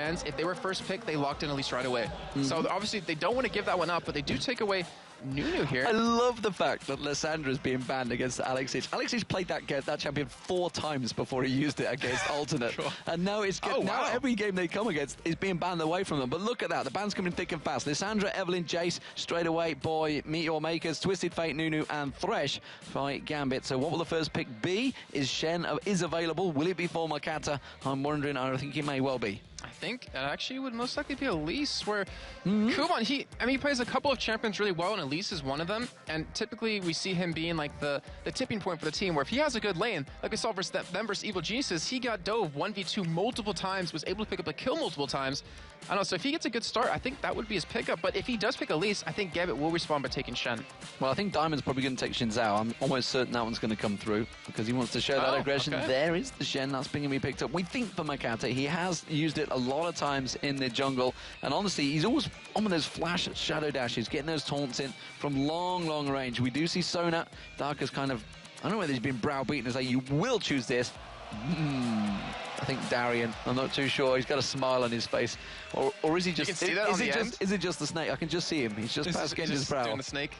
fans, if they were first pick, they locked in Elise right away. So obviously they don't want to give that one up, but they do take away Nunu here. I love the fact that Lyssandra's being banned against Alexic. Alexic played that champion 4 times before he used it against Alternate. Sure. And now now every game they come against is being banned away from them. But look at that. The ban's coming thick and fast. Lysandra, Evelyn, Jace, straight away, Boy, Meteor Makers, Twisted Fate, Nunu, and Thresh fight Gambit. So what will the first pick be? Is Shen is available? Will it be for Makata? I'm wondering. I think it may well be. I think it actually would most likely be Elise, where Kuban, he plays a couple of champions really well, and Elise is one of them. And typically we see him being like the tipping point for the team, where if he has a good lane, like we saw versus them versus Evil Geniuses, he got dove 1v2 multiple times, was able to pick up a kill multiple times. I don't know, so if he gets a good start, I think that would be his pickup. But if he does pick Elise, I think Gambit will respond by taking Shen. Well, I think Diamond's probably going to take Xin Zhao. I'm almost certain that one's going to come through because he wants to show that aggression. Okay. There is the Shen that's being be picked up. We think for Makata, he has used it a lot of times in the jungle, and honestly, he's always on with those flash shadow dashes, getting those taunts in from long range. We do see Sona. Darker's kind of, I don't know whether he's been browbeaten as like, you will choose this. I think Darian, I'm not too sure. He's got a smile on his face, or is he just? You can see that on the end? Is it just the snake? I can just see him. He's just past Genji's brow. Doing the snake.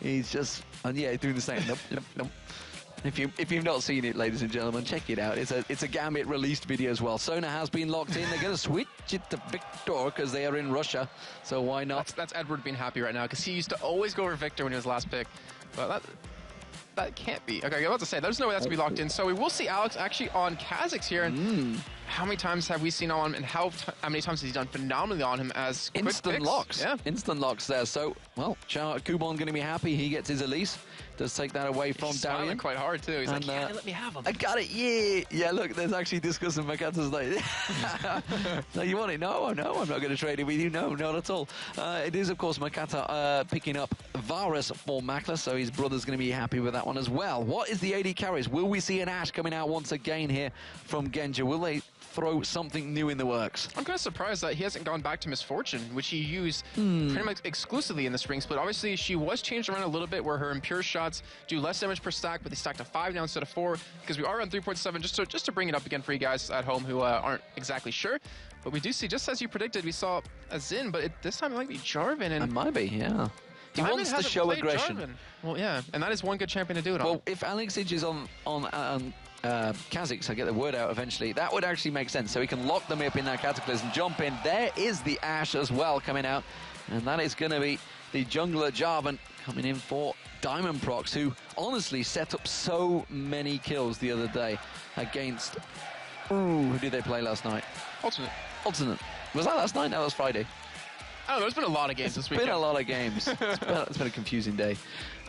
He's just, doing the snake. Nope. If you've not seen it, ladies and gentlemen, check it out. It's a Gambit released video as well. Sona has been locked in. They're going to switch it to Victor because they are in Russia. So why not? That's Edward being happy right now, because he used to always go over Victor when he was last pick. But that can't be. Okay, I was about to say, there's no way that's going to be locked in. So we will see Alex actually on Kha'Zix here. And how many times have we seen on him, and how many times has he done phenomenally on him as instant quick locks? Yeah. Instant locks there. So, well, Kuban going to be happy. He gets his Elise. Does take that away from He's Darian. Smiling quite hard too. He's like, yeah, let me have him. I got it, yeah. Look, there's actually discussing Makata's like, no, you want it? No, I'm not going to trade it with you. No, not at all. It is, of course, Makata picking up Varus for Makla, so his brother's going to be happy with that one as well. What is the AD carries? Will we see an Ashe coming out once again here from Genji? Will they throw something new in the works? I'm kind of surprised that he hasn't gone back to Misfortune, which he used pretty much exclusively in the spring split. Obviously, she was changed around a little bit, where her impure shots do less damage per stack, but they stack to 5 now instead of 4, because we are on 3.7, just to bring it up again for you guys at home who aren't exactly sure. But we do see, just as you predicted, we saw a Xin, but this time it might be Jarvan. And it might be, yeah. He Diamond wants to show aggression. Jarvan. Well, yeah, and that is one good champion to do it on. Well, if Alexic is on Kha'Zix, I get the word out eventually, that would actually make sense. So he can lock them up in that Cataclysm, jump in. There is the Ashe as well coming out, and that is going to be the jungler Jarvan coming in for Diamond Prox, who honestly set up so many kills the other day against... who did they play last night? Alternate. Was that last night? No, that was Friday. I don't know, there's been a lot of games this weekend. It's been a lot of games. It's been a confusing day.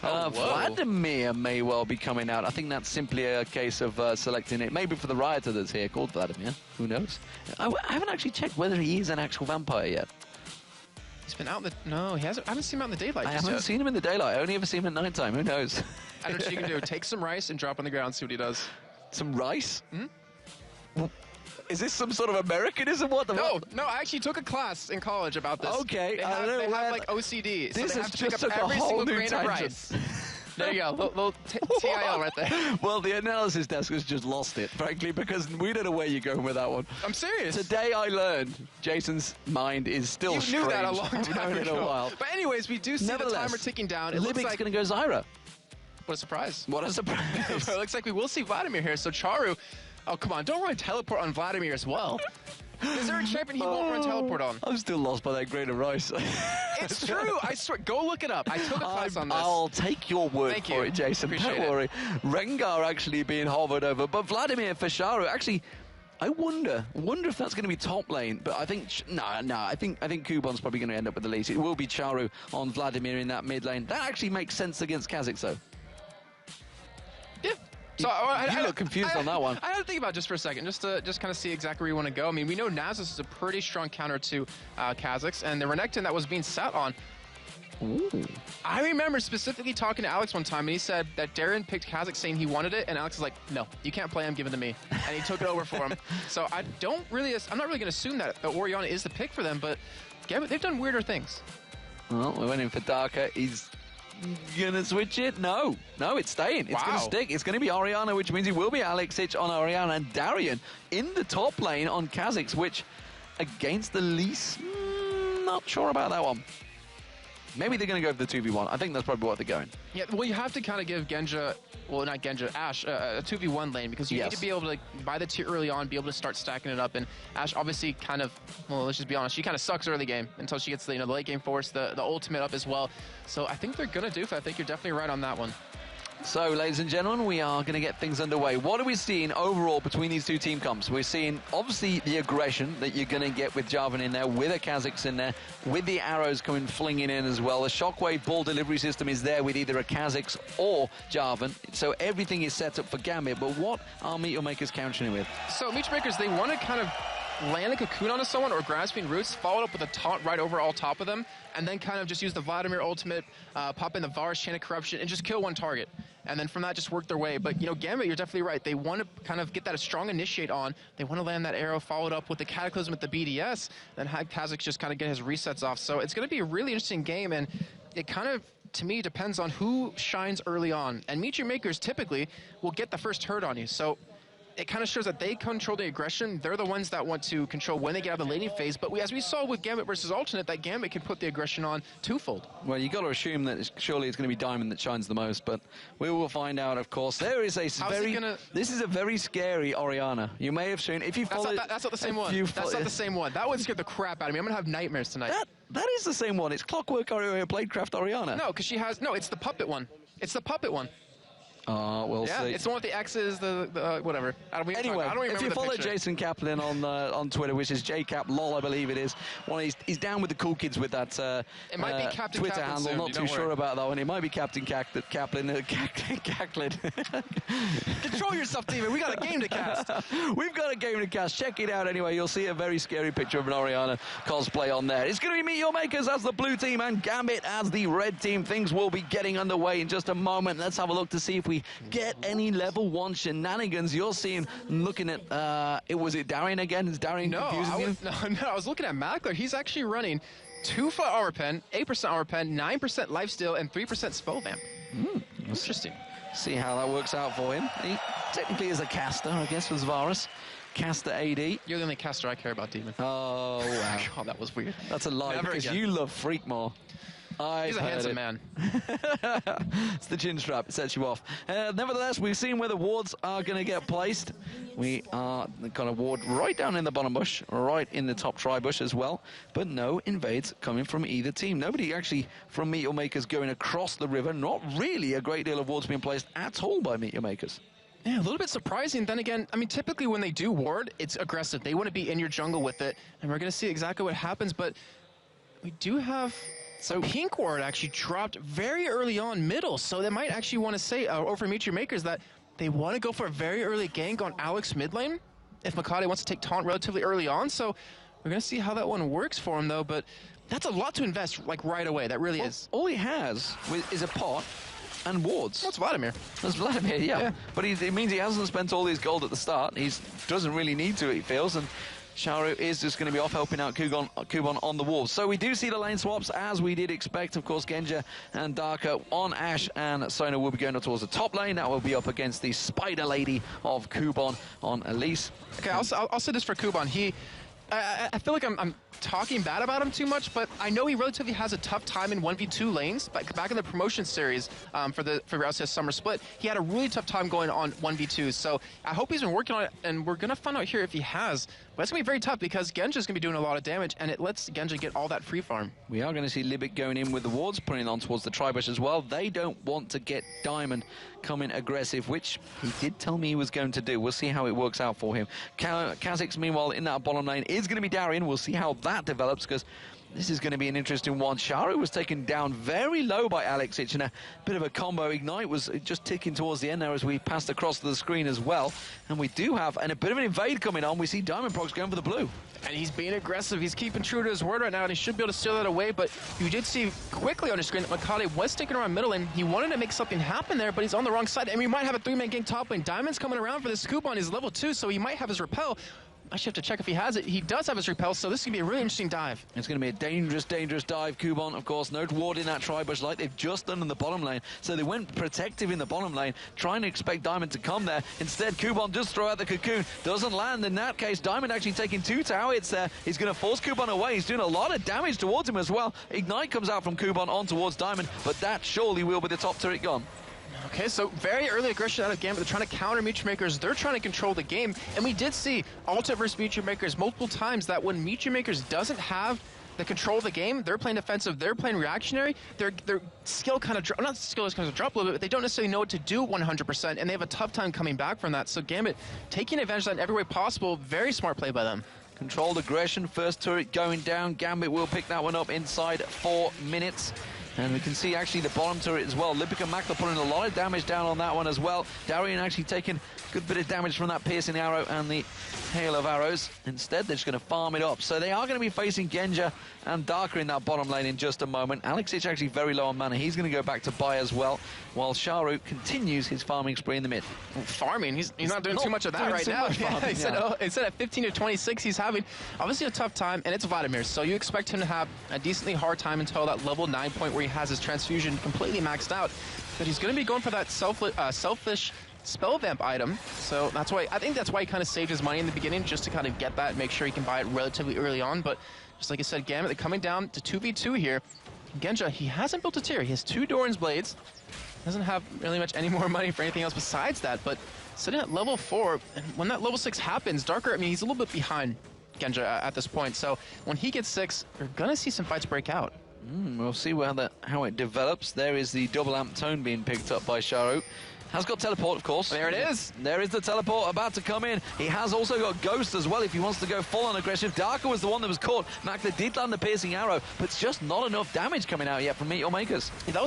Vladimir may well be coming out. I think that's simply a case of selecting it. Maybe for the Rioter that's here called Vladimir. Who knows? I haven't actually checked whether he is an actual vampire yet. He's been out no, he hasn't. I haven't seen him out in the daylight. I haven't seen him in the daylight. I only ever see him at night time. Who knows? I don't know what you can do. Take some rice and drop on the ground, see what he does. Some rice? Well, is this some sort of Americanism? What the fuck? No, I actually took a class in college about this. Okay. They have like OCD. This so they has have to just pick up took a every whole single new grain of tangent. rice. There you go. Little TIL right there. Well, the analysis desk has just lost it, frankly, because we don't know where you're going with that one. I'm serious. Today I learned Jason's mind is still strange. You knew that a long time ago. In a while. But anyways, we do see the timer ticking down. It looks Libic's like going to go Zyra. What a surprise. What a surprise. It looks like we will see Vladimir here. So Charu, oh, come on. Don't run teleport on Vladimir as well. Is there a champion he won't run teleport on? I'm still lost by that grain of rice. It's true. I swear. Go look it up. I took a class on this. I'll take your word Thank for you. it, Jason. Appreciate Don't worry. Rengar actually being hovered over, but Vladimir for Charu. Actually, I wonder if that's going to be top lane. But I think I think Kuban's probably going to end up with the lead. It will be Charu on Vladimir in that mid lane. That actually makes sense against Kha'Zix, though. Yeah. So you look confused on that one. I had to think about it just for a second, just to kind of see exactly where you want to go. I mean, we know Nasus is a pretty strong counter to Kha'Zix, and the Renekton that was being sat on. Ooh. I remember specifically talking to Alex one time, and he said that Darren picked Kha'Zix saying he wanted it, and Alex was like, no, you can't play him, give it to me. And he took it over for him. So I'm not really going to assume that Orianna is the pick for them, but they've done weirder things. Well, we went in for Darker. He's gonna switch it? No, it's staying. It's gonna stick. It's gonna be Orianna, which means it will be Alexic on Orianna, and Darian in the top lane on Kha'Zix, which against the Elise? Not sure about that one. Maybe they're going to go for the 2v1. I think that's probably what they're going. Yeah, well, you have to kind of give Genja, well, not Genja, Ashe, a 2v1 lane, because you need to be able to, buy the tier early on, be able to start stacking it up. And Ashe obviously kind of, well, let's just be honest, she kind of sucks early game until she gets the, the late game force, the ultimate up as well. So I think they're going to do it. I think you're definitely right on that one. So, ladies and gentlemen, we are going to get things underway. What are we seeing overall between these two team comps? We're seeing, obviously, the aggression that you're going to get with Jarvan in there, with a Kha'Zix in there, with the arrows coming flinging in as well. The Shockwave ball delivery system is there with either a Kha'Zix or Jarvan. So everything is set up for Gambit. But what are Meteor Makers countering with? So, Meteor Makers, they want to kind of land a cocoon onto someone or grasping roots, followed up with a taunt right over all top of them, and then kind of just use the Vladimir ultimate, pop in the Varus Chain of Corruption, and just kill one target. And then from that, just work their way. But, Gambit, you're definitely right. They want to kind of get that a strong initiate on. They want to land that arrow, followed up with the Cataclysm with the BDS, then have Kha'Zix just kind of get his resets off. So it's going to be a really interesting game, and it kind of, to me, depends on who shines early on. And Meteor Makers typically will get the first hurt on you. So it kind of shows that they control the aggression. They're the ones that want to control when they get out of the laning phase. But as we saw with Gambit versus Alternate, that Gambit can put the aggression on twofold. Well, you got to assume that surely it's going to be Diamond that shines the most, but we will find out, of course. There is a this is a very scary Orianna. You may have seen, if you follow... That's not the same one. That's not the same one. That one scared the crap out of me. I'm going to have nightmares tonight. That is the same one. It's Clockwork Bladecraft Orianna. No, because she has... No, it's the puppet one. It's the puppet one. We'll see. It's the one with the X's, the whatever. Anyway, if you follow Jason Kaplan on Twitter, which is JCapLol, I believe it is, he's down with the cool kids with that it might be Captain Twitter Kaplan handle. soon, not too sure about that one. It might be Captain Kaplan. Control yourself, David. We got a game to cast. We've got a game to cast. Check it out anyway. You'll see a very scary picture of an Orianna cosplay on there. It's going to be Meteor Makers as the blue team and Gambit as the red team. Things will be getting underway in just a moment. Let's have a look to see if we get any level 1 shenanigans. You're seeing, looking at, was it Darian again? Is Darian confusing you? No, I was looking at Mackler. He's actually running 2-foot armor pen, 8% armor pen, 9% lifesteal, and 3% spell vamp. Interesting. See how that works out for him. He technically is a caster, I guess, was Varus. Caster AD. You're the only caster I care about, Demon. Oh, wow. God, that was weird. That's a lie, because you love Freak more. He's a handsome man. It's the chin strap. It sets you off. Nevertheless, we've seen where the wards are going to get placed. We are going to ward right down in the bottom bush, right in the top try bush as well. But no invades coming from either team. Nobody actually from Meteor Makers going across the river. Not really a great deal of wards being placed at all by Meteor Makers. Yeah, a little bit surprising. Then again, I mean, typically when they do ward, it's aggressive. They want to be in your jungle with it. And we're going to see exactly what happens. But we do have... So Pink Ward actually dropped very early on middle, so they might actually want to say over Meteor Makers that they want to go for a very early gank on Alex mid lane if Makade wants to take taunt relatively early on. So we're going to see how that one works for him, though. But that's a lot to invest right away. That really is. All he has is a pot and wards. That's Vladimir. That's Vladimir, yeah. But it means he hasn't spent all his gold at the start. He doesn't really need to, he feels. And Sharu is just going to be off helping out Kuban on the walls. So we do see the lane swaps as we did expect. Of course, Genja and Darker on Ashe, and Sona will be going up towards the top lane. That will be up against the Spider Lady of Kuban on Elise. Okay, I'll say this for Kuban. I feel like I'm talking bad about him too much, but I know he relatively has a tough time in 1v2 lanes. Back in the promotion series for LCS Summer Split, he had a really tough time going on 1v2s. So I hope he's been working on it, and we're going to find out here if he has. But it's going to be very tough because Genja's going to be doing a lot of damage, and it lets Genja get all that free farm. We are going to see Libic going in with the wards, putting on towards the Tribush as well. They don't want to get Diamond coming aggressive, which he did tell me he was going to do. We'll see how it works out for him. Kha'Zix, meanwhile, in that bottom lane is going to be Darian. We'll see how that develops, because this is going to be an interesting one. Sharu was taken down very low by Alexic, and a bit of a combo ignite was just ticking towards the end there as we passed across the screen as well. And we do have a bit of an invade coming on. We see Diamond Prox going for the blue. And he's being aggressive. He's keeping true to his word right now, and he should be able to steal that away. But you did see quickly on your screen that Makade was sticking around middle lane. He wanted to make something happen there, but he's on the wrong side. And we might have a 3-man gank top lane. Diamond's coming around for this scoop on his level 2, so he might have his repel. actually have to check if he has it. He does have his repel, so this is going to be a really interesting dive. It's going to be a dangerous, dangerous dive. Kuban, of course, no ward in that tri-bush like they've just done in the bottom lane. So they went protective in the bottom lane, trying to expect Diamond to come there. Instead, Kuban just throw out the cocoon. Doesn't land. In that case, Diamond actually taking 2 tower hits there. He's going to force Kuban away. He's doing a lot of damage towards him as well. Ignite comes out from Kuban on towards Diamond, but that surely will be the top turret gone. Okay, so very early aggression out of Gambit. They're trying to counter Meteor Makers. They're trying to control the game. And we did see Alta versus Meteor Makers multiple times that when Meteor Makers doesn't have the control of the game, they're playing defensive, they're playing reactionary, their skill kind of drop, not skill is kind of drop a little bit, but they don't necessarily know what to do 100%, and they have a tough time coming back from that. So Gambit taking advantage of that in every way possible. Very smart play by them. Controlled aggression, first turret going down. Gambit will pick that one up inside 4 minutes. And we can see actually the bottom turret as well. Lipic and Makler putting a lot of damage down on that one as well. Darien actually taking a good bit of damage from that piercing arrow and the hail of arrows. Instead, they're just going to farm it up. So they are going to be facing Genja and Darker in that bottom lane in just a moment. Alex is actually very low on mana. He's going to go back to buy as well, while Sharu continues his farming spree in the mid. Farming? He's not doing too much of that right now. Instead at 15 to 26, he's having obviously a tough time, and it's Vladimir, so you expect him to have a decently hard time until that level 9 point where he has his transfusion completely maxed out. But he's going to be going for that selfish spell vamp item, so that's why I think that's why he kind of saved his money in the beginning, just to kind of get that, make sure he can buy it relatively early on. But just like I said, Gambit, they're coming down to 2v2 here. Genja, he hasn't built a tier. He has 2 Doran's Blades. Doesn't have really much any more money for anything else besides that, but sitting at level 4, and when that level 6 happens, Darker, I mean, he's a little bit behind Genja at this point, so when he gets 6, you're gonna see some fights break out. We'll see how it develops. There is the double amp tone being picked up by Sharu. Has got teleport, of course. There it is. There is the teleport about to come in. He has also got Ghost as well if he wants to go full on aggressive. Darker was the one that was caught. Makler did land the piercing arrow, but it's just not enough damage coming out yet from Meteor Makers. Yeah, that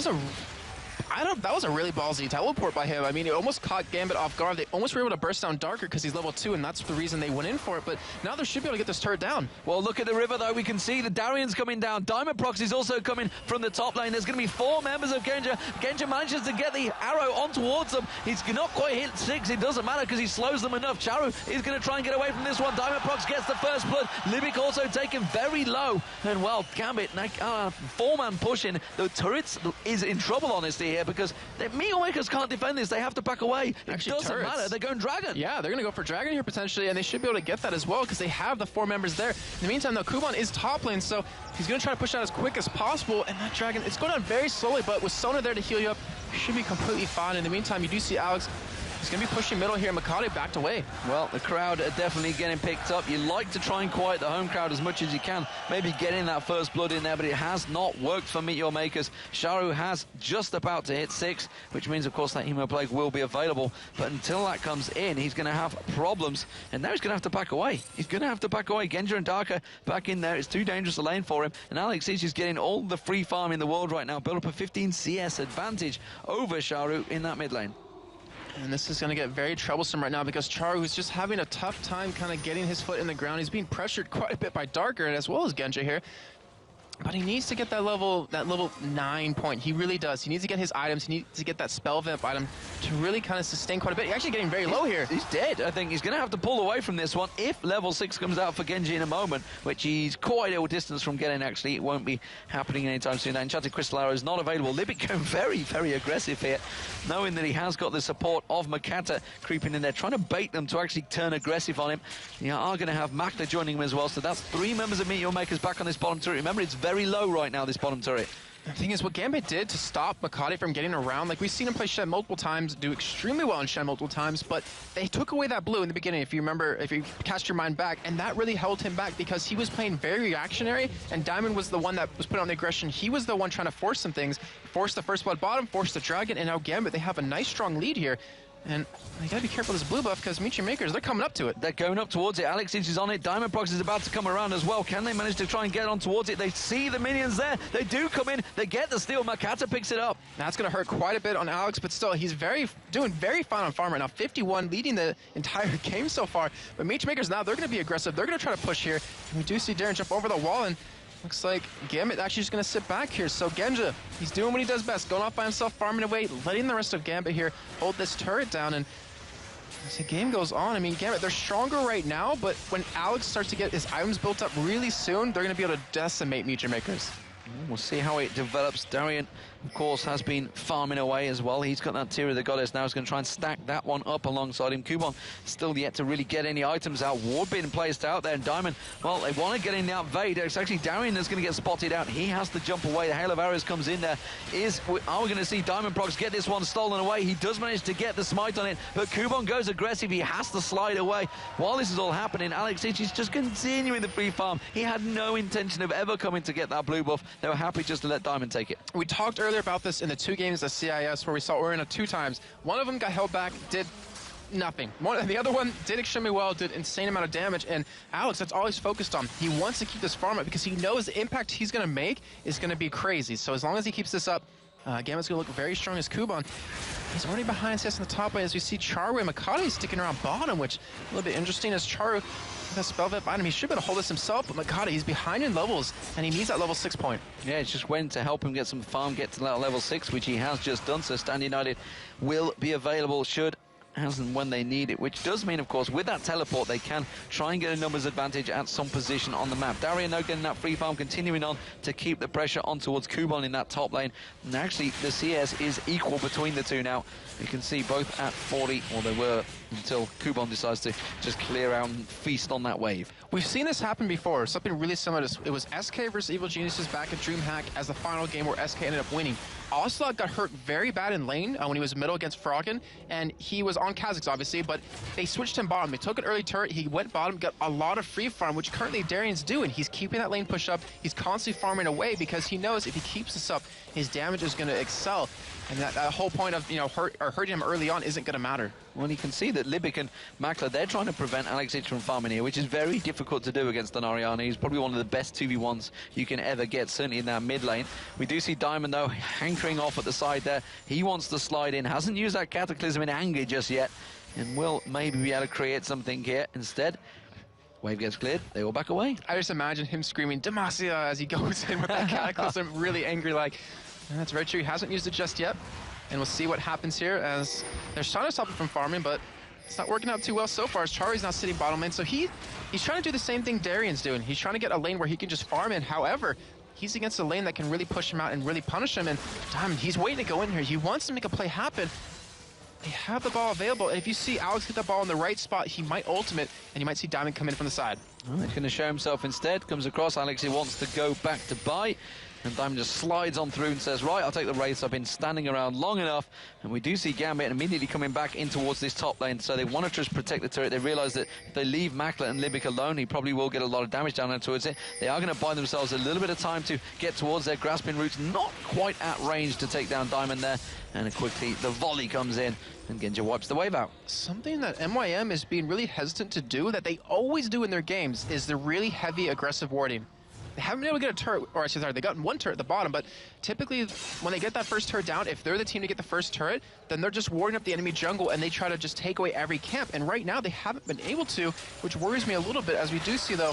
was a really ballsy teleport by him. I mean, it almost caught Gambit off guard. They almost were able to burst down Darker because he's level 2, and that's the reason they went in for it. But now they should be able to get this turret down. Well, look at the river, though. We can see the Darian's coming down. Diamond Proxy's also coming from the top lane. There's going to be 4 members of Genja. Genja manages to get the arrow on towards them. He's not quite hit 6. It doesn't matter because he slows them enough. Charu is going to try and get away from this one. Diamond Prox gets the first blood. Libic also taken very low. And, well, Gambit, 4-man pushing. The turrets is in trouble, honestly, here, because Meteor Makers can't defend this. They have to back away. Actually, it doesn't matter. They're going Dragon. Yeah, they're going to go for Dragon here potentially, and they should be able to get that as well because they have the 4 members there. In the meantime, though, Kuban is top lane, so he's going to try to push out as quick as possible, and that Dragon, it's going down very slowly, but with Sona there to heal you up, you should be completely fine. In the meantime, you do see Alex. He's going to be pushing middle here. Makade backed away. Well, the crowd are definitely getting picked up. You like to try and quiet the home crowd as much as you can. Maybe getting that first blood in there, but it has not worked for Meteor Makers. Sharu has just about to hit 6, which means, of course, that Hemo Plague will be available. But until that comes in, he's going to have problems. And now he's going to have to back away. He's going to have to back away. Genja and Darker back in there. It's too dangerous a lane for him. And Alex is just getting all the free farm in the world right now. Build up a 15 CS advantage over Sharu in that mid lane. And this is going to get very troublesome right now because Charu is just having a tough time kind of getting his foot in the ground. He's being pressured quite a bit by Darker as well as Genja here. But he needs to get that level 9 point. He really does. He needs to get his items. He needs to get that spell vamp item to really kind of sustain quite a bit. He's actually getting very low here. He's dead. I think he's going to have to pull away from this one if level 6 comes out for Genji in a moment, which he's quite a distance from getting, actually. It won't be happening anytime soon. That Enchanted Crystal Arrow is not available. Libic going very, very aggressive here, knowing that he has got the support of Makata creeping in there, trying to bait them to actually turn aggressive on him. You are going to have Makta joining him as well, so that's 3 members of Meteor Makers back on this bottom turret. Remember, it's very low right now, this bottom turret. The thing is, what Gambit did to stop Makade from getting around, like we've seen him play Shen multiple times, do extremely well in Shen multiple times, but they took away that blue in the beginning, if you remember, if you cast your mind back, and that really held him back because he was playing very reactionary, and Diamond was the one that was putting on the aggression. He was the one trying to force some things, force the first blood bottom, force the dragon, and now Gambit, they have a nice strong lead here. And you gotta be careful of this blue buff because Meteor Makers, they're coming up to it. They're going up towards it. Alex is on it. Diamond Prox is about to come around as well. Can they manage to try and get on towards it? They see the minions there. They do come in. They get the steal. Makata picks it up. That's gonna hurt quite a bit on Alex, but still, he's doing very fine on farm right now. 51, leading the entire game so far. But Meteor Makers now, they're gonna be aggressive. They're gonna try to push here. And we do see Darren jump over the wall, and looks like Gambit actually just going to sit back here. So Genja, he's doing what he does best, going off by himself, farming away, letting the rest of Gambit here hold this turret down. And As the game goes on, I mean, Gambit, they're stronger right now, but when Alex starts to get his items built up really soon, they're going to be able to decimate MOHGamakers. We'll see how it develops. Darian, of course, has been farming away as well. He's got that Tear of the Goddess now. He's going to try and stack that one up alongside him. Kuban still yet to really get any items out. Ward being placed out there. And Diamond, well, they want to get in that Vade. It's actually Darian that's going to get spotted out. He has to jump away. The Hail of Arrows comes in there. Are we going to see Diamond Prox get this one stolen away? He does manage to get the smite on it, but Kuban goes aggressive. He has to slide away. While this is all happening, Alex Ich is just continuing the free farm. He had no intention of ever coming to get that blue buff. They were happy just to let Diamond take it. We talked earlier about this in the 2 games of CIS where we saw Oriana 2 times. One of them got held back, did nothing. The other one did extremely well, did insane amount of damage, and Alex, that's all he's focused on. He wants to keep this farm up because he knows the impact he's going to make is going to be crazy. So as long as he keeps this up, Gambit's going to look very strong as Kuban. He's already behind CS in the top lane as we see Charu and Makati sticking around bottom, which is a little bit interesting as Charu that spell vet item. He should be able to hold this himself, but Makati, he's behind in levels, and he needs that level 6 point. Yeah, it's just when to help him get some farm, get to that level 6, which he has just done. So Stand United will be available should as and when they need it, which does mean, of course, with that teleport, they can try and get a numbers advantage at some position on the map. Darian now getting that free farm, continuing on to keep the pressure on towards Kuban in that top lane. And actually, the CS is equal between the two now. You can see both at 40, or they were until Kuban decides to just clear out and feast on that wave. We've seen this happen before, something really similar. It was SK versus Evil Geniuses back at DreamHack as the final game where SK ended up winning. Ocelot got hurt very bad in lane when he was middle against Froggen, and he was on Kha'Zix, obviously, but they switched him bottom. They took an early turret, he went bottom, got a lot of free farm, which currently Darian's doing. He's keeping that lane push up, he's constantly farming away because he knows if he keeps this up, his damage is going to excel. And that whole point of, hurting him early on isn't going to matter. Well, you can see that Libic and Makler, they're trying to prevent Alex Ich from farming here, which is very difficult to do against an Ariana. He's probably one of the best 2v1s you can ever get, certainly in that mid lane. We do see Diamond, though, hankering off at the side there. He wants to slide in, hasn't used that Cataclysm in anger just yet, and will maybe be able to create something here instead. Wave gets cleared, they all back away. I just imagine him screaming, Demacia, as he goes in with that Cataclysm, really angry like. And that's very true. He hasn't used it just yet. And we'll see what happens here as they're trying to stop him from farming, but it's not working out too well so far as Charu's now sitting bottom lane. So he's trying to do the same thing Darian's doing. He's trying to get a lane where he can just farm in. However, he's against a lane that can really push him out and really punish him. And Diamond, he's waiting to go in here. He wants to make a play happen. They have the ball available. And if you see Alex get the ball in the right spot, he might ultimate, and you might see Diamond come in from the side. Well, he's going to show himself instead. Comes across. Alex, he wants to go back to buy. And Diamond just slides on through and says, right, I'll take the race. I've been standing around long enough. And we do see Gambit immediately coming back in towards this top lane. So they want to just protect the turret. They realise that if they leave Makler and Libic alone, he probably will get a lot of damage down there towards it. They are going to buy themselves a little bit of time to get towards their grasping routes. Not quite at range to take down Diamond there. And quickly, the volley comes in. And Genja wipes the wave out. Something that MYM is being really hesitant to do, that they always do in their games, is the really heavy aggressive warding. They haven't been able to get a turret, or actually, sorry, they got one turret at the bottom, but typically when they get that first turret down, if they're the team to get the first turret, then they're just warding up the enemy jungle and they try to just take away every camp. And right now, they haven't been able to, which worries me a little bit, as we do see, though,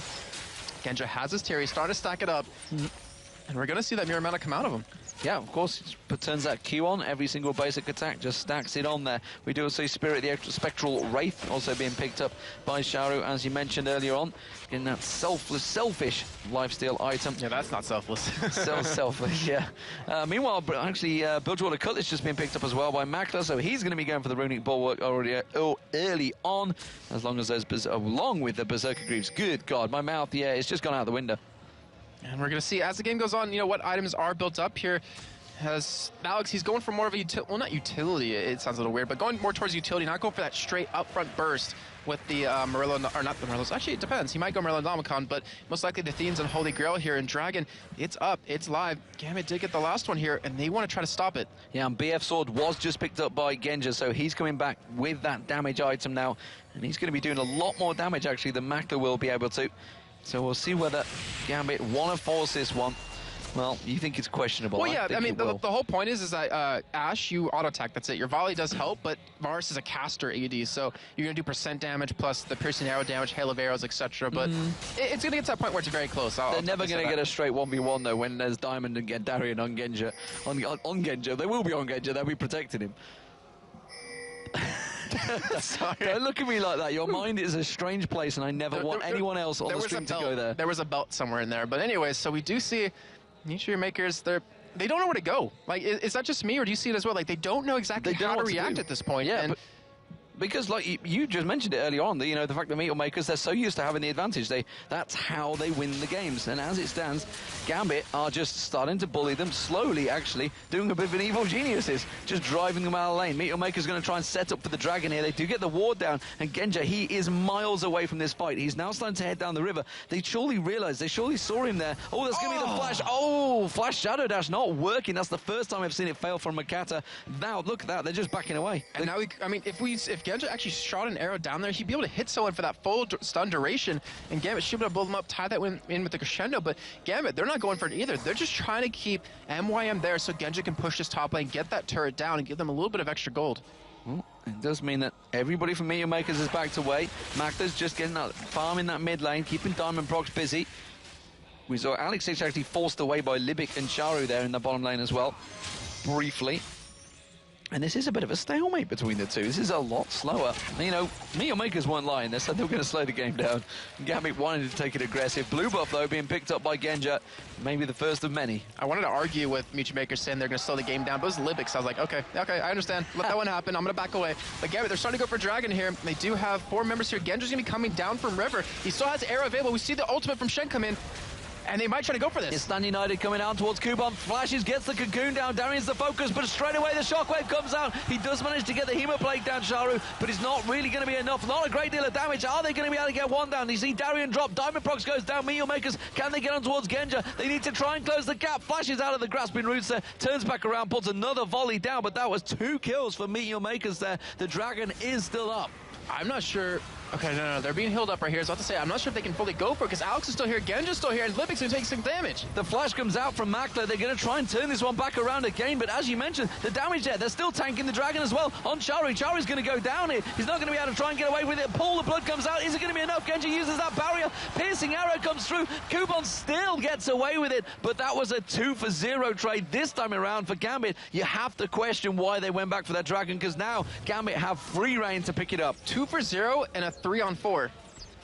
Genja has his Terry, starting to stack it up, and we're going to see that Mirror Mana come out of him. Yeah, of course, it turns that Q on. Every single basic attack just stacks it on there. We do see Spirit, the extra Spectral Wraith, also being picked up by Charu, as you mentioned earlier on, in that selfish lifesteal item. Yeah, that's not selfless. Selfish, yeah. Meanwhile, actually, Bilgewater Cutlass just been picked up as well by Makler, so he's going to be going for the Runic Bulwark already early on, as long as there's, along with the Berserker Greaves. Good God, my mouth, yeah, it's just gone out the window. And we're going to see, as the game goes on, what items are built up here. As Alex, he's going for more of a well, not utility, it sounds a little weird, but going more towards utility, not going for that straight upfront burst with the Murillo, or not the Murillos. Actually, it depends. He might go Murillo Nomicon, but most likely the Theans and Holy Grail here. And Dragon, it's up, it's live. Gambit did get the last one here, and they want to try to stop it. Yeah, and BF Sword was just picked up by Genja, so he's coming back with that damage item now, and he's going to be doing a lot more damage, actually, than Makler will be able to. So we'll see whether Gambit want to force this one. Well, you think it's questionable. Well, yeah, I mean, the whole point is that Ashe, you auto-attack, that's it. Your volley does help, but Varus is a caster AD, so you're going to do percent damage plus the piercing arrow damage, hail of arrows, etc. But it's going to get to that point where it's very close. They're never going to get a straight 1v1, though, when there's Diamond and Darian on Genja. On Genja. They will be on Genja. They'll be protecting him. Sorry. Don't look at me like that. Your mind is a strange place, and I never want anyone else on the stream to go there. There was a belt somewhere in there. But anyways, so we do see Niche Makers, they don't know where to go. Like, is that just me, or do you see it as well? Like, they don't know exactly how to react at this point. Yeah, because, like you just mentioned it earlier on, the fact that Meteor Makers, they're so used to having the advantage. That's how they win the games. And as it stands, Gambit are just starting to bully them slowly, actually, doing a bit of an evil geniuses, just driving them out of the lane. Meteor Maker's going to try and set up for the dragon here. They do get the ward down, and Genja, he is miles away from this fight. He's now starting to head down the river. They surely realized, they surely saw him there. Oh, that's going to be the flash. Oh, flash Shadow Dash not working. That's the first time I've seen it fail from Makata. Now, look at that. They're just backing away. And now, if Genja actually shot an arrow down there, he'd be able to hit someone for that full stun duration, and Gambit should be able to blow them up, tie that in with the crescendo, but Gambit, they're not going for it either. They're just trying to keep MYM there so Genja can push this top lane, get that turret down, and give them a little bit of extra gold. Well, it does mean that everybody from Meteor Makers is backed away. Magda's just getting that farm in that mid lane, keeping Diamond Procs busy. We saw Alex H actually forced away by Libic and Charu there in the bottom lane as well, briefly. And this is a bit of a stalemate between the two. This is a lot slower. Meteor Makers weren't lying. They said they were going to slow the game down. Gambit wanted to take it aggressive. Blue buff, though, being picked up by Genja. Maybe the first of many. I wanted to argue with Meteor Makers saying they're going to slow the game down, but it was Libic, so I was like, okay, I understand. Let that one happen. I'm going to back away. But Gambit, they're starting to go for Dragon here. They do have 4 members here. Genja's going to be coming down from River. He still has arrow available. We see the ultimate from Shen come in. And they might try to go for this. It's Stan United coming out towards Kuban. Flashes, gets the cocoon down. Darian's the focus, but straight away the shockwave comes out. He does manage to get the Hemoplague down, Charu, but it's not really going to be enough. Not a great deal of damage. Are they going to be able to get one down? You see Darian drop. Diamond Procs goes down. Meteor Makers, can they get on towards Genja? They need to try and close the gap. Flashes out of the grasping roots there. Turns back around, puts another volley down, but that was 2 kills for Meteor Makers there. The Dragon is still up. I'm not sure. Okay, no, they're being healed up right here. I was about to say, I'm not sure if they can fully go for it, because Alex is still here, Genja's still here, and Lipic's going to take some damage. The flash comes out from Makler. They're going to try and turn this one back around again, but as you mentioned, the damage there, they're still tanking the Dragon as well on Charu. Charu's going to go down here. He's not going to be able to try and get away with it. Paul, the blood comes out. Is it going to be enough? Genja uses that barrier. Piercing arrow comes through. Kuban still gets away with it, but that was a 2-for-0 trade this time around for Gambit. You have to question why they went back for that Dragon, because now Gambit have free reign to pick it up. 2-for-0 and a 3-on-4.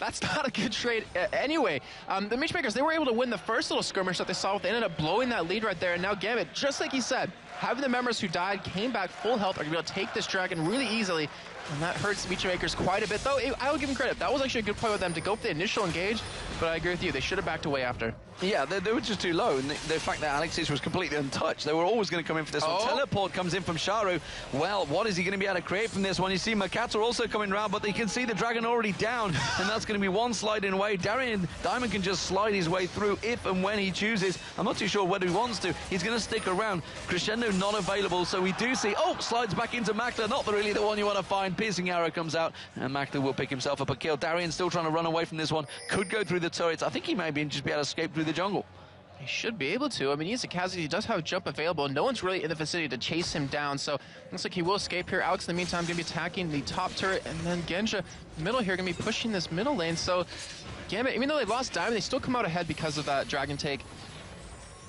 That's not a good trade anyway. The Matchmakers, they were able to win the first little skirmish that they saw. They ended up blowing that lead right there. And now Gambit, just like he said, having the members who died, came back full health, are going to be able to take this Dragon really easily. And that hurts Matchmakers quite a bit, though. I will give them credit. That was actually a good play with them to go for the initial engage. But I agree with you. They should have backed away after. Yeah, they were just too low, and the fact that Alexis was completely untouched, they were always going to come in for this one. Teleport comes in from Charu. Well, what is he going to be able to create from this one? You see Makata also coming around, but you can see the Dragon already down, and that's going to be one sliding away. Diamond can just slide his way through if and when he chooses. I'm not too sure whether he wants to. He's going to stick around. Crescendo not available, so we do see, slides back into Makta, not really the one you want to find. Piercing arrow comes out, and Makta will pick himself up a kill. Darian still trying to run away from this one. Could go through the turrets. I think he may just be able to escape through the jungle. He should be able to. I mean, he's a casualty. He does have jump available. No one's really in the vicinity to chase him down, so looks like he will escape here. Alex, in the meantime, going to be attacking the top turret, and then Genja, middle here, going to be pushing this middle lane. So, Gambit, even though they lost Diamond, they still come out ahead because of that Dragon take.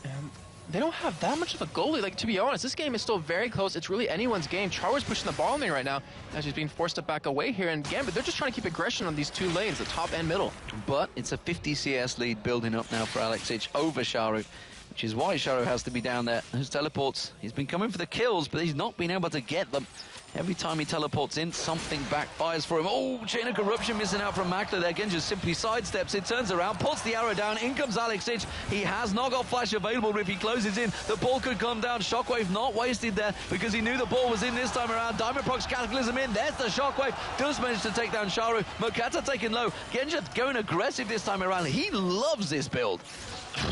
And they don't have that much of a goalie. Like, to be honest, this game is still very close. It's really anyone's game. Charwar's pushing the ball lane right now as he's being forced to back away here. And Gambit, they're just trying to keep aggression on these 2 lanes, the top and middle. But it's a 50 CS lead building up now for Alex H over Charu, which is why Charu has to be down there. Those teleports, he's been coming for the kills, but he's not been able to get them. Every time he teleports in, something backfires for him. Oh, Chain of Corruption missing out from Makler there. Again, just simply sidesteps it, turns around, puts the arrow down. In comes Alex H. He has not got flash available. If he closes in, the ball could come down. Shockwave not wasted there because he knew the ball was in this time around. Diamond Procs Cataclysm in. There's the Shockwave. Does manage to take down Charu. Makata taking low. Genja going aggressive this time around. He loves this build.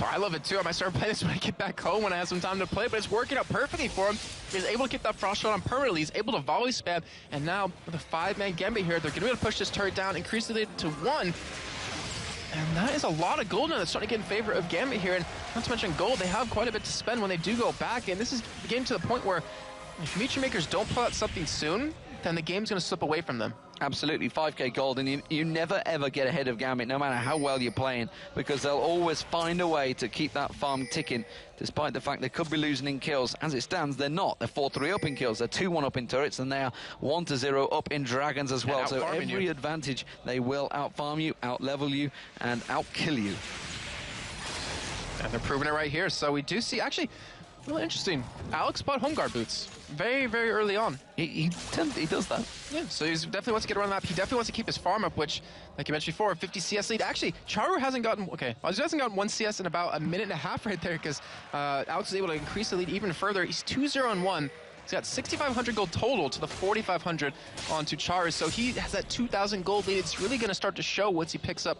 I love it too. I might start playing this when I get back home when I have some time to play, but it's working out perfectly for him. He's able to keep that frost shot on permanently. He's able to volley spam, and now with a 5-man Gambit here, they're going to be able to push this turret down, increase the lead to 1. And that is a lot of gold now that's starting to get in favor of Gambit here. And not to mention gold, they have quite a bit to spend when they do go back. And this is getting to the point where if Matchmakers don't pull out something soon, then the game's going to slip away from them. Absolutely, 5k gold, and you never ever get ahead of Gambit, no matter how well you're playing, because they'll always find a way to keep that farm ticking, despite the fact they could be losing in kills. As it stands, they're not. They're 4-3 up in kills, they're 2-1 up in turrets, and they are 1-0 up in dragons as well. So every advantage, they will out-farm you, out-level you, and out-kill you. And they're proving it right here. So we do see, actually, really interesting. Alex bought home guard boots very, very early on. He does that. Yeah, so he definitely wants to get around the map. He definitely wants to keep his farm up, which, like you mentioned before, 50 CS lead. Actually, Charu hasn't gotten, he hasn't gotten 1 CS in about a minute and a half right there, because Alex was able to increase the lead even further. He's 2-0-1. He's got 6,500 gold total to the 4,500 onto Charu. So he has that 2,000 gold lead. It's really going to start to show once he picks up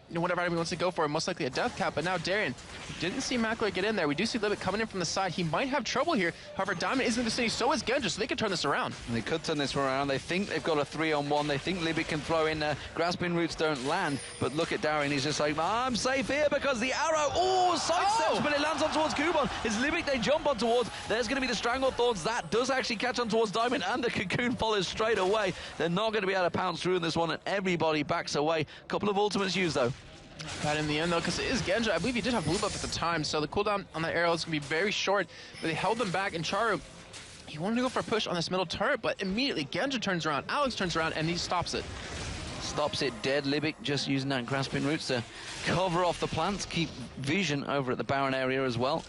whatever item he wants to go for, most likely a death cap. But now Darien didn't see Mackler get in there. We do see Libet coming in from the side. He might have trouble here. However, Diamond is in the city, so is Genja, so they could turn this around. They could turn this around. They think they've got a 3-on-1. They think Libet can throw in there. Grasping roots don't land. But look at Darien. He's just like, I'm safe here because the arrow, sidesteps, but it lands on towards Kuban. It's Libet they jump on towards. There's going to be the Strangle Thorns. That does actually catch on towards Diamond, and the Cocoon follows straight away. They're not going to be able to pounce through in this one, and everybody backs away. A couple of ultimates used, though. Bad in the end, though, because it is Genja. I believe he did have blue buff at the time, so the cooldown on that arrow is going to be very short. But they held them back, and Charu, he wanted to go for a push on this middle turret, but immediately Genja turns around, Alex turns around, and he stops it. Stops it dead. Libic just using that grasping roots to cover off the plants, keep vision over at the Baron area as well.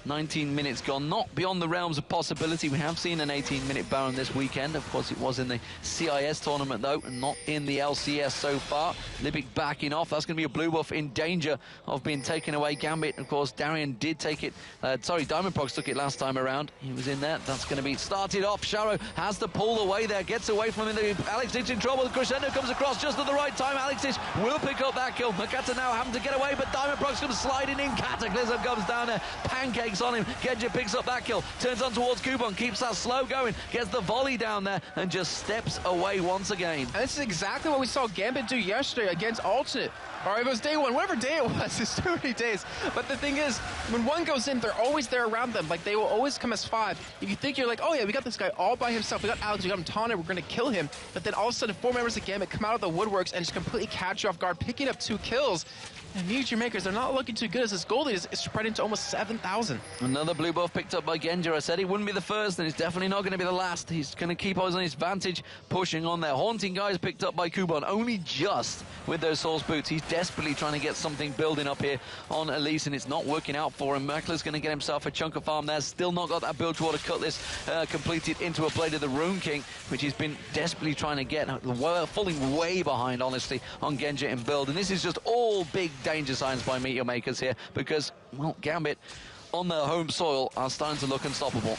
19 minutes gone, not beyond the realms of possibility. We have seen an 18-minute Baron this weekend. Of course, it was in the CIS tournament, though, and not in the LCS so far. Libic backing off. That's going to be a blue buff in danger of being taken away. Gambit, of course, Darien did take it. Diamond Prox took it last time around. He was in there. That's going to be started off. Sharo has to pull away there, gets away from him. Alex is in trouble. The Crescendo comes across just at the right time. Alexis will pick up that kill. Makata now having to get away, but Diamond Prox comes sliding in. Cataclysm comes down there. Pancakes on him. Genja picks up that kill, turns on towards Kuban, keeps that slow going, gets the volley down there, and just steps away once again. And this is exactly what we saw Gambit do yesterday against Alternate. Or it was day one, whatever day it was, it's too many days. But the thing is, when one goes in, they're always there around them. Like, they will always come as 5. If you think you're like, oh yeah, we got this guy all by himself, we got Alex, we got him taunted, we're going to kill him. But then all of a sudden, 4 members of Gambit come out of the woodworks and just completely catch you off guard, picking up 2 kills. And MOHGamiing, they're not looking too good as this gold is spreading to almost 7,000. Another blue buff picked up by Genja. I said he wouldn't be the first, and he's definitely not going to be the last. He's going to keep us on his vantage, pushing on there. Haunting guys picked up by Kuban, only just with those Source Boots. He's desperately trying to get something building up here on Elise, and it's not working out for him. Merkler's going to get himself a chunk of farm there. Still not got that build to cut this completed into a Blade of the Rune King, which he's been desperately trying to get. Falling way behind, honestly, on Genja in build. And this is just all big danger signs by MOHGamiing here, because, well, Gambit on their home soil are starting to look unstoppable.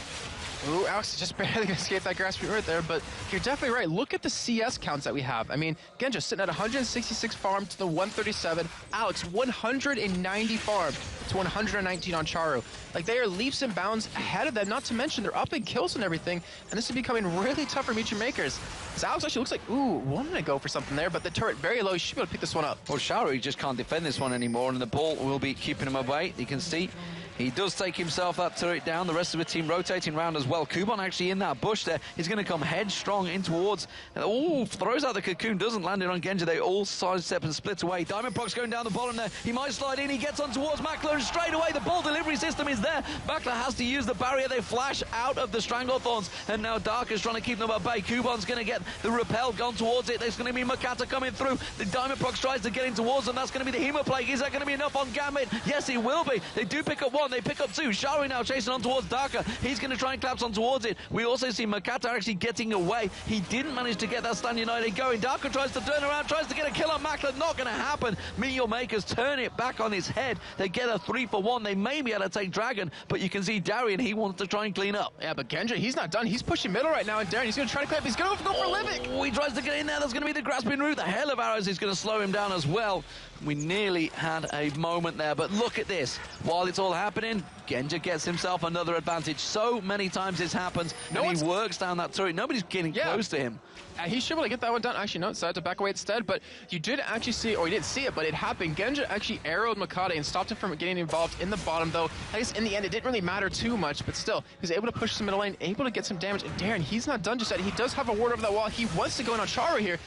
Ooh, Alex just barely escaped that grasping right there, but you're definitely right. Look at the CS counts that we have. I mean, Genja sitting at 166 farm to the 137. Alex, 190 farm to 119 on Charu. Like, they are leaps and bounds ahead of them, not to mention they're up in kills and everything, and this is becoming really tough for MOHGamiing. Because Alex actually looks like, wanting to go for something there, but the turret very low. You should be able to pick this one up. Well, Charu just can't defend this one anymore, and the ball will be keeping him away. You can see he does take himself that turret down. The rest of the team rotating around as well. Kuban actually in that bush there. He's going to come headstrong in towards. Throws out the cocoon. Doesn't land it on Genja. They all sidestep and split away. Diamond Prox going down the bottom there. He might slide in. He gets on towards Mackler, and straight away the ball delivery system is there. Mackler has to use the barrier. They flash out of the Stranglethorns, and now Darker's trying to keep them at bay. Kuban's going to get the repel gone towards it. There's going to be Makata coming through. The Diamond Prox tries to get in towards them. That's going to be the Hemoplague. Is that going to be enough on Gambit? Yes, it will be. They do pick up 1. They pick up 2. Shari now chasing on towards Darker. He's going to try and collapse on towards it. We also see Makata actually getting away. He didn't manage to get that Stand United going. Darker tries to turn around, tries to get a kill on Mackler. Not going to happen. MOHGamiing turn it back on his head. They get a 3-for-1. They may be able to take Dragon, but you can see Darien, he wants to try and clean up. Yeah, but Genja, he's not done. He's pushing middle right now, and Darien, he's going to try to clean up. He's going to go for Livic. He tries to get in there. There's going to be the grasping root. The hell of arrows is going to slow him down as well. We nearly had a moment there, but look at this. While it's all happening, Genja gets himself another advantage. So many times this happens, and he works down that turret. Nobody's getting close to him. He should be able to get that one done. Actually, no, decided to back away instead, but you did actually see, or you didn't see it, but it happened. Genja actually arrowed Makata and stopped him from getting getting involved in the bottom, though. I guess in the end, it didn't really matter too much, but still, he was able to push the middle lane, able to get some damage. And Darren, he's not done just yet. He does have a ward over that wall. He wants to go in on Charu here,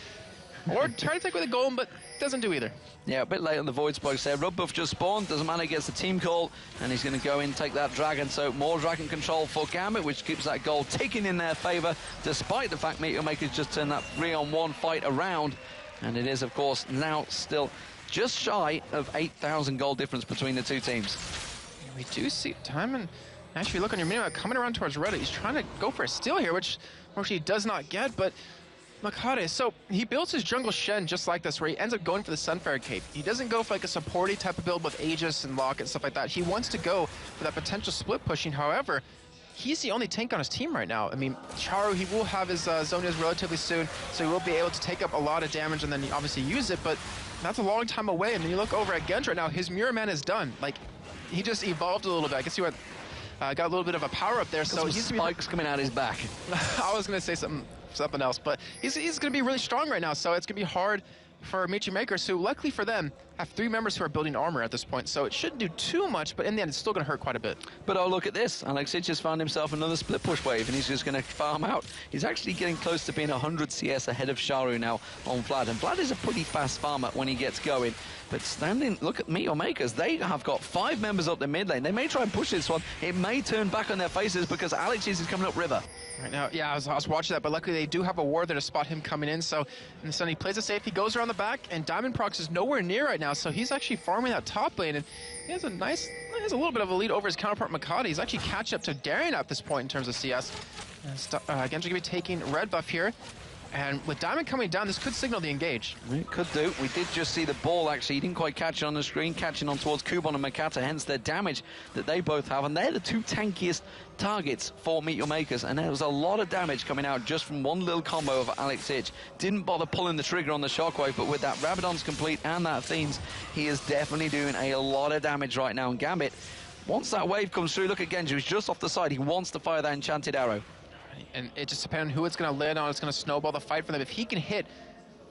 or try to take away the golem, but doesn't do either. Yeah, a bit late on the Void Spikes there. Rub buff just spawned, doesn't matter, gets the team call, and he's going to go in, take that dragon. So more dragon control for Gambit, which keeps that goal ticking in their favour, despite the fact MOHGamiing just turned that 3-on-1 fight around. And it is, of course, now still just shy of 8,000 gold difference between the two teams. We do see Diamond, actually, if you look on your minimap, coming around towards red. He's trying to go for a steal here, which unfortunately he does not get, but MOHGamiing, so he builds his jungle Shen just like this, where he ends up going for the Sunfire Cape. He doesn't go for like a supporty type of build with Aegis and Lock and stuff like that. He wants to go for that potential split pushing. However, he's the only tank on his team right now. I mean, Charu, he will have his Zonias relatively soon, so he will be able to take up a lot of damage and then obviously use it, but that's a long time away. And then you look over at Genji right now, his Mirror Man is done. Like, he just evolved a little bit. I guess he went, got a little bit of a power up there. So he's spikes coming out his back. I was going to say something else, but he's going to be really strong right now, so it's going to be hard for MOHGamiing, who luckily for them have 3 members who are building armor at this point, so it shouldn't do too much, but in the end it's still going to hurt quite a bit. But oh, look at this. Alexic just found himself another split push wave, and he's just going to farm out. He's actually getting close to being 100 CS ahead of Charu now on Vlad, and Vlad is a pretty fast farmer when he gets going. But look at MOHGamiing. They have got 5 members up the mid lane. They may try and push this one. It may turn back on their faces because Alexic is coming up river. Right now, yeah, I was watching that, but luckily they do have a ward there to spot him coming in. So, and so he plays it safe. He goes around the back, and Diamond Prox is nowhere near right now. So he's actually farming that top lane, and he has a little bit of a lead over his counterpart MOHGamiing. He's actually catch up to Darien at this point in terms of CS. And Genji going to be taking red buff here. And with Diamond coming down, this could signal the engage. It could do. We did just see the ball, actually. He didn't quite catch it on the screen, catching on towards Kubon and Makata, hence their damage that they both have. And they're the 2 tankiest targets for MOHGamiing. And there was a lot of damage coming out just from one little combo of Alexic. Didn't bother pulling the trigger on the shockwave, but with that Rabadon's complete and that Fiends, he is definitely doing a lot of damage right now. And Gambit, once that wave comes through, look at Genji, who's just off the side. He wants to fire that enchanted arrow. And it just depends on who it's going to land on. It's going to snowball the fight for them. If he can hit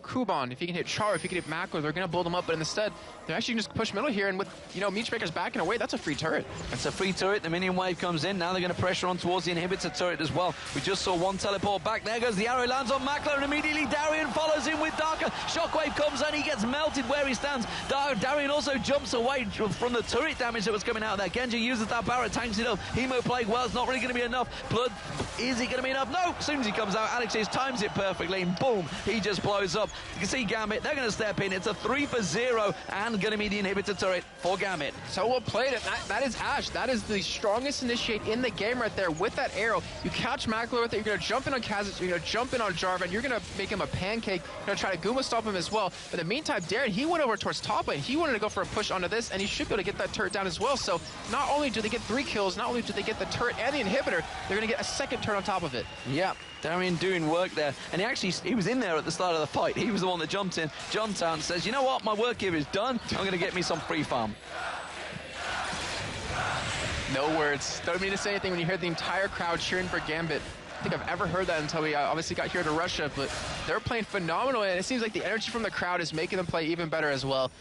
Kubon, if he can hit Char, if he can hit Makler, they're going to build him up. But instead, they're actually just push middle here. And with, MOHGamiing's backing away, that's a free turret. It's a free turret. The minion wave comes in. Now they're going to pressure on towards the inhibitor turret as well. We just saw one teleport back. There goes the arrow, lands on Makler, and immediately Darien follows in with Darker. Shockwave comes and he gets melted where he stands. Darien also jumps away from the turret damage that was coming out there. Genji uses that Barret, tanks it up. Hemo Plague, well, it's not really going to be enough. Blood, is it going to be enough? No! As soon as he comes out, Alex times it perfectly, and boom, he just blows up. You can see Gambit, they're going to step in. It's a 3-for-0, and going to be the inhibitor turret for Gambit. So well played. That is Ashe. That is the strongest initiate in the game right there with that arrow. You catch Makler with it, you're going to jump in on Kha'Zix, you're going to jump in on Jarvan, you're going to make him a pancake, you're going to try to Guma stop him as well. But in the meantime, Darren, he went over towards top lane. He wanted to go for a push onto this, and he should be able to get that turret down as well. So not only do they get 3 kills, not only do they get the turret and the inhibitor, they're going to get a second turret on top of it. Yeah, Darien doing work there. And he was in there at the start of the fight. He was the one that jumped in. John Town says, you know what, my work here is done. I'm going to get me some free farm. No words. Don't mean to say anything when you hear the entire crowd cheering for Gambit. I think I've ever heard that until we obviously got here to Russia, but they're playing phenomenal, and it seems like the energy from the crowd is making them play even better as well.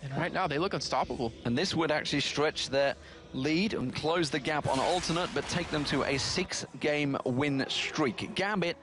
And right now, they look unstoppable. And this would actually stretch their lead and close the gap on alternate, but take them to a 6-game win streak. Gambit,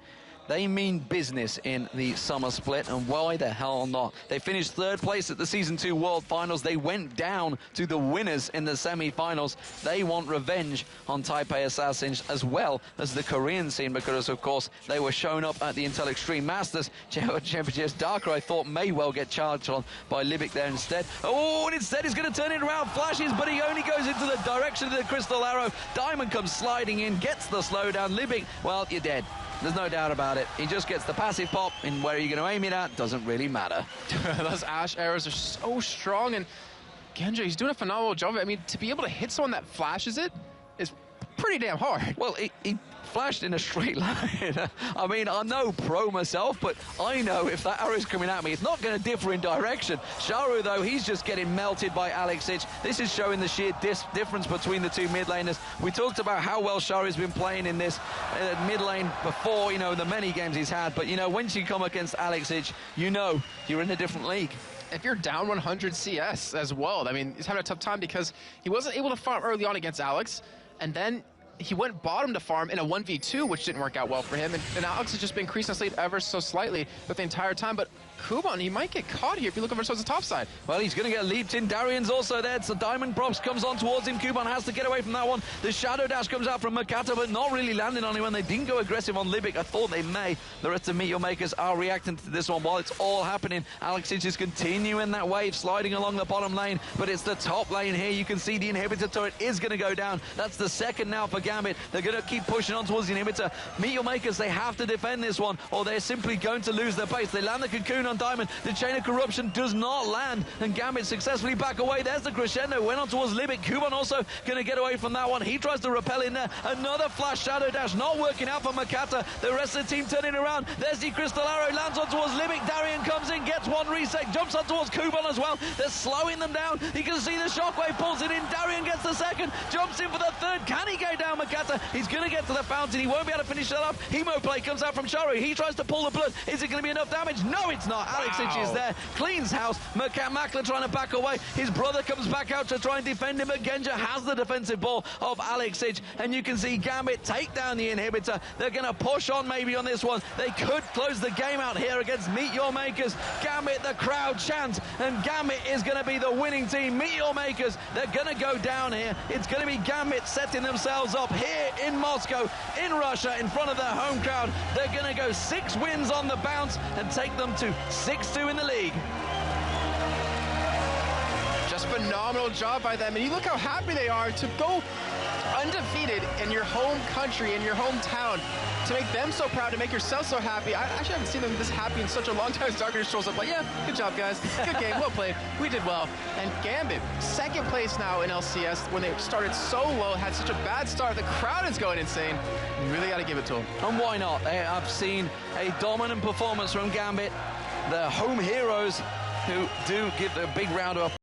they mean business in the summer split, and why the hell not? They finished 3rd place at the Season 2 World Finals. They went down to the winners in the semi-finals. They want revenge on Taipei Assassins as well as the Korean scene, because, of course, they were shown up at the Intel Extreme Masters Championships. Darker, I thought, may well get charged on by Libic there instead. Oh, and instead he's going to turn it around, flashes, but he only goes into the direction of the crystal arrow. Diamond comes sliding in, gets the slowdown. Libic, well, you're dead. There's no doubt about it. He just gets the passive pop, and where are you going to aim it at doesn't really matter. Those Ashe arrows are so strong, and Genji, he's doing a phenomenal job of it. I mean, to be able to hit someone that flashes it is pretty damn hard. Well, he flashed in a straight line. I mean, I'm no pro myself, but I know if that arrow's coming at me, it's not going to differ in direction. Charu, though, he's just getting melted by Alexic. This is showing the sheer difference between the 2 mid laners. We talked about how well Charu's been playing in this mid lane before, the many games he's had. But, once you come against Alexic, you're in a different league. if you're down 100 CS as well, I mean, he's having a tough time because he wasn't able to farm early on against Alex, and then he went bottom to farm in a 1v2, which didn't work out well for him, and Alex has just been increasing his lead ever so slightly with the entire time, but Kuban, he might get caught here if you look over towards the top side. Well, he's going to get leaped in. Darian's also there. So Diamond Props comes on towards him. Kuban has to get away from that one. The Shadow Dash comes out from Makata, but not really landing on anyone. They didn't go aggressive on Libic. I thought they may. The rest of Meteormakers are reacting to this one while it's all happening. Alex is just continuing that wave, sliding along the bottom lane, but it's the top lane here. You can see the inhibitor turret is going to go down. That's the second now for Gambit. They're going to keep pushing on towards the inhibitor. Meteormakers, they have to defend this one, or they're simply going to lose their pace. They land the cocoon on Diamond. The chain of corruption does not land, and Gambit successfully back away. There's the crescendo, went on towards Libic. Kuban also going to get away from that one. He tries to repel in there. Another flash Shadow Dash, not working out for Makata. The rest of the team turning around. There's the Crystal Arrow, lands on towards Libic. Darian comes in, gets one reset, jumps on towards Kuban as well. They're slowing them down. You can see the shockwave pulls it in. Darian gets the second, jumps in for the third. Can he go down Makata? He's going to get to the fountain. He won't be able to finish that up. Hemo play comes out from Charu. He tries to pull the blood. Is it going to be enough damage? No, it's not. Alex Itch is there, cleans house. Makler trying to back away. His brother comes back out to try and defend him, but Genja has the defensive ball of Alex Itch, and you can see Gambit take down the inhibitor. They're going to push on maybe on this one. They could close the game out here against Meteormakers. Gambit, the crowd chant, and Gambit is going to be the winning team. Meteormakers, they're going to go down here. It's going to be Gambit setting themselves up here in Moscow, in Russia, in front of their home crowd. They're going to go 6 wins on the bounce and take them to 6-2 in the league. Just phenomenal job by them, and you look how happy they are to go undefeated in your home country, in your hometown, to make them so proud, to make yourself so happy. I actually haven't seen them this happy in such a long time. Darker strolls up like, yeah, good job, guys. Good game, well played. We did well. And Gambit, second place now in LCS, when they started so low, had such a bad start. The crowd is going insane. You really got to give it to them. And why not? I've seen a dominant performance from Gambit, the home heroes, who do give a big round of applause.